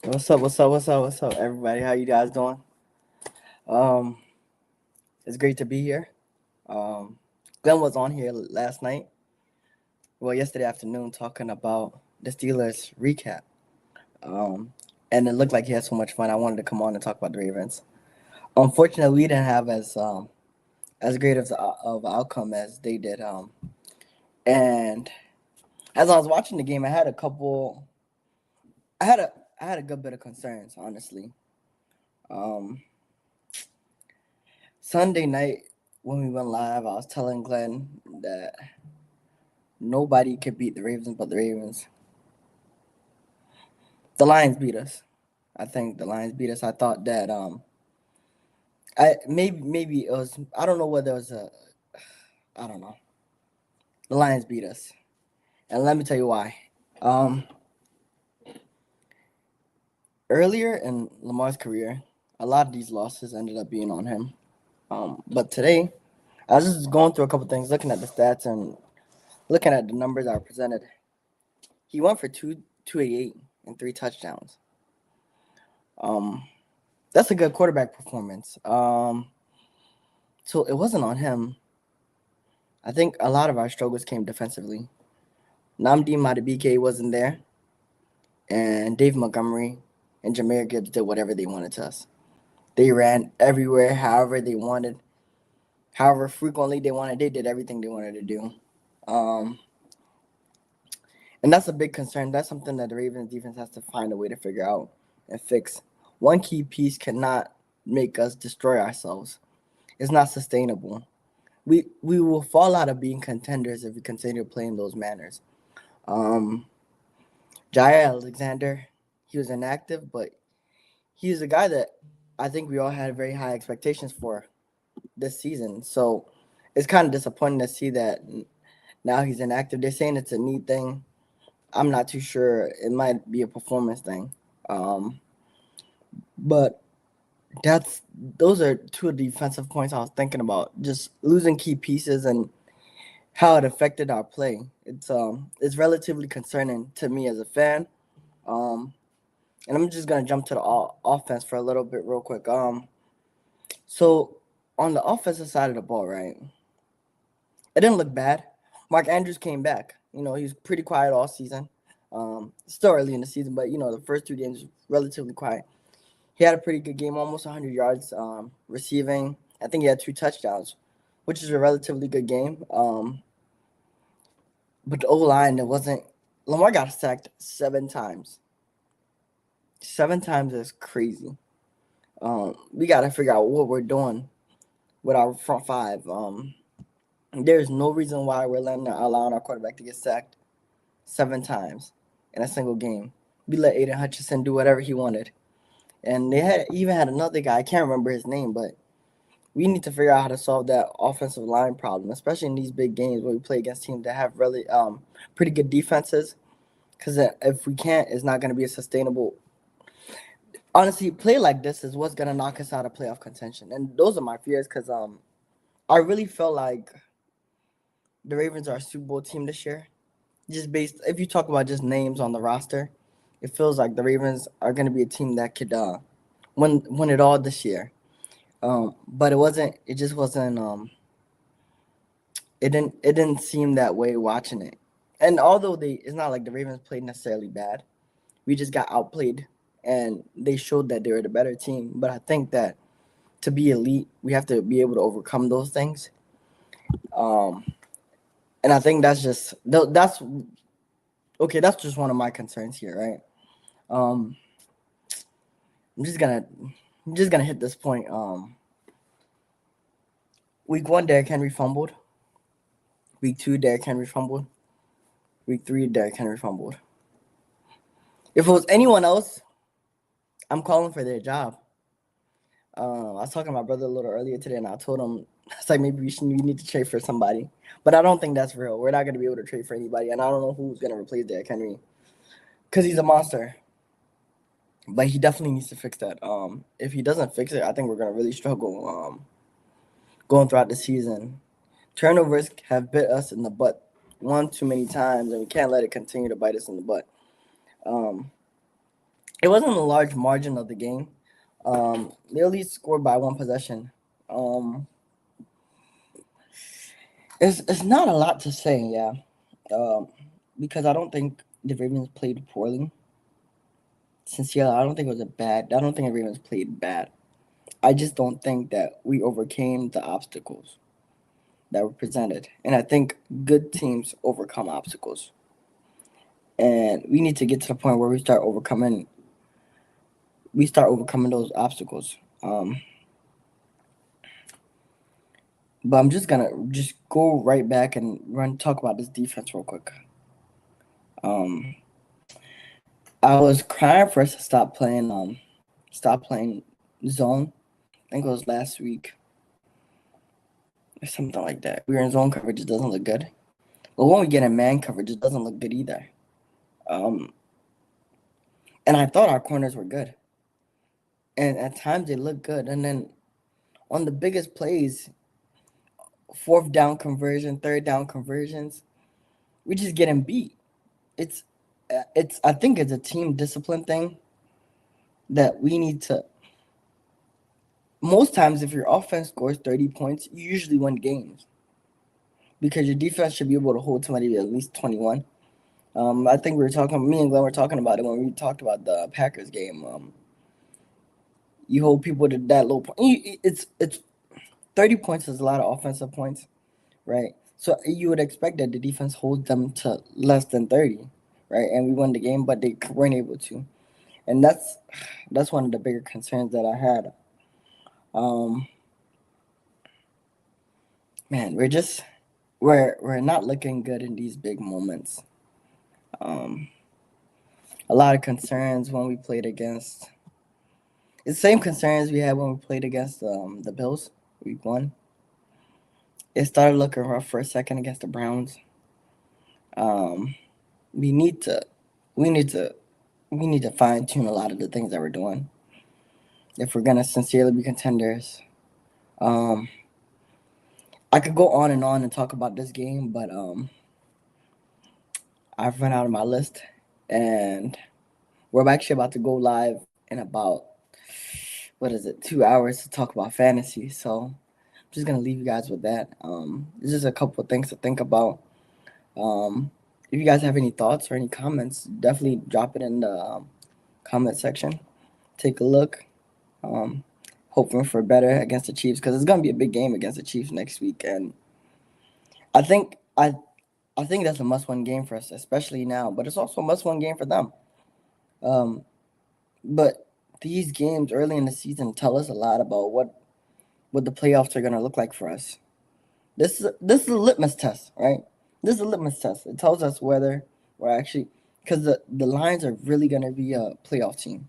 What's up? What's up? What's up? What's up, everybody? How you guys doing? Um, it's great to be here. Um, Glenn was on here last night, yesterday afternoon, talking about the Steelers recap. Um, and it looked like he had so much fun. I wanted to come on and talk about the Ravens. Unfortunately, we didn't have as great of outcome as they did. And as I was watching the game, I had a I had a good bit of concerns, honestly. Um, Sunday night when we went live, I was telling Glenn that nobody could beat the Ravens but the Ravens. The Lions beat us. I think the Lions beat us. I thought that I maybe it was, I don't know whether it was a, I don't know. The Lions beat us, and let me tell you why. Um, Earlier in Lamar's career, a lot of these losses ended up being on him. But today, I was just going through a couple things, looking at the stats and looking at the numbers that are presented. He went for 288 and 3 touchdowns. Um, that's a good quarterback performance. So it wasn't on him. I think a lot of our struggles came defensively. Namdi Madubuike wasn't there, and Dave Montgomery and Jameer Gibbs did whatever they wanted to us. They ran everywhere, however they wanted, however frequently they wanted. They did everything they wanted to do. Um, and that's a big concern. That's something that the Ravens defense has to find a way to figure out and fix. One key piece cannot make us destroy ourselves. It's not sustainable. We will fall out of being contenders if we continue playing those manners. Um, Jair Alexander, he was inactive, but he's a guy that I think we all had very high expectations for this season. So it's kind of disappointing to see that now he's inactive. They're saying it's a knee thing. I'm not too sure. It might be a performance thing. Um, but that's those are two defensive points I was thinking about. Just losing key pieces and how it affected our play. It's relatively concerning to me as a fan. Um, and I'm just gonna jump to the offense for a little bit real quick. So on the offensive side of the ball, right? It didn't look bad. Mark Andrews came back. He was pretty quiet all season. Still early in the season, but the first 2 games relatively quiet. He had a pretty good game, almost 100 yards receiving. I think he had 2 touchdowns, which is a relatively good game. But the O line, it wasn't. Lamar got sacked 7 times. 7 times is crazy. We got to figure out what we're doing with our front five. There's no reason why we're allowing our quarterback to get sacked 7 times in a single game. We let Aiden Hutchinson do whatever he wanted, and they even had another guy. I can't remember his name, but we need to figure out how to solve that offensive line problem, especially in these big games where we play against teams that have really pretty good defenses. Because if we can't, it's not going to be a sustainable. Honestly, play like this is what's going to knock us out of playoff contention, and those are my fears. Because I really felt like the Ravens are a Super Bowl team this year. Just based, if you talk about just names on the roster, it feels like the Ravens are going to be a team that could win it all this year. But it wasn't. It just wasn't. It didn't seem that way watching it. And although it's not like the Ravens played necessarily bad. We just got outplayed, and they showed that they were the better team. But I think that to be elite, we have to be able to overcome those things. Um, and I think that's okay. That's just one of my concerns here, right? Um, I'm just gonna hit this point. Week 1, Derrick Henry fumbled. Week 2, Derrick Henry fumbled. Week 3, Derrick Henry fumbled. If it was anyone else, I'm calling for their job. I was talking to my brother a little earlier today, and I told him, it's like maybe we need to trade for somebody. But I don't think that's real. We're not going to be able to trade for anybody, and I don't know who's going to replace Derrick Henry because he's a monster. But he definitely needs to fix that. If he doesn't fix it, I think we're going to really struggle going throughout the season. Turnovers have bit us in the butt one too many times, and we can't let it continue to bite us in the butt. Um, It wasn't a large margin of the game. They at least scored by one possession. Um, it's not a lot to say, yeah. Um, because I don't think the Ravens played poorly. Sincerely, I don't think it was a bad. I don't think the Ravens played bad. I just don't think that we overcame the obstacles that were presented, and I think good teams overcome obstacles, and we need to get to the point where we start overcoming those obstacles. But I'm just gonna just go right back and run talk about this defense real quick. Um, I was crying for us to stop playing zone. I think it was last week or something like that. We were in zone coverage, it doesn't look good. But when we get in man coverage, it doesn't look good either. Um, and I thought our corners were good, and at times they look good. And then on the biggest plays, fourth down conversion, third down conversions, we just getting beat. It's it's I think it's a team discipline thing that we need to. Most times, if your offense scores 30 points, you usually win games because your defense should be able to hold somebody to at least 21. I think me and Glenn were talking about it when we talked about the Packers game. You hold people to that low point. It's 30 points is a lot of offensive points, right? So you would expect that the defense holds them to less than 30, right? And we won the game, but they weren't able to. And that's one of the bigger concerns that I had. Um, man, we're not looking good in these big moments. Um, a lot of concerns when we played against. It's the same concerns we had when we played against the Bills week 1. It started looking rough for a second against the Browns. Um, we need to we need to we need to fine tune a lot of the things that we're doing if we're gonna sincerely be contenders. Um, I could go on and talk about this game, but I've run out of my list, and we're actually about to go live in about what is it, 2 hours to talk about fantasy. So I'm just gonna leave you guys with that. There's just a couple of things to think about. If you guys have any thoughts or any comments, definitely drop it in the comment section. Take a look. Um, Hoping for better against the Chiefs because it's gonna be a big game against the Chiefs next week, and I think I I think that's a must-win game for us, especially now. But it's also a must-win game for them. Um, but these games early in the season tell us a lot about what the playoffs are gonna look like for us. This is a litmus test, right? This is a litmus test. It tells us whether we're actually because the Lions are really gonna be a playoff team.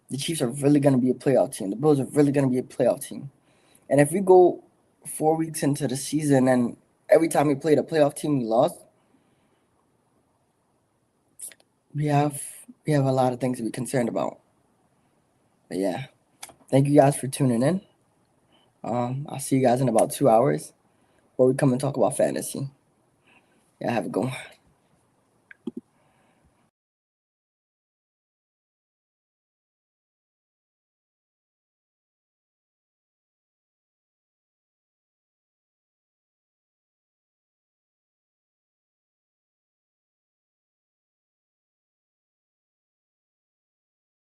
The Chiefs are really gonna be a playoff team. The Bills are really gonna be a playoff team. And if we go 4 weeks into the season and every time we played a playoff team we lost, we have we have a lot of things to be concerned about. But yeah, thank you guys for tuning in. I'll see you guys in about 2 hours where we come and talk about fantasy. Yeah, have a good one.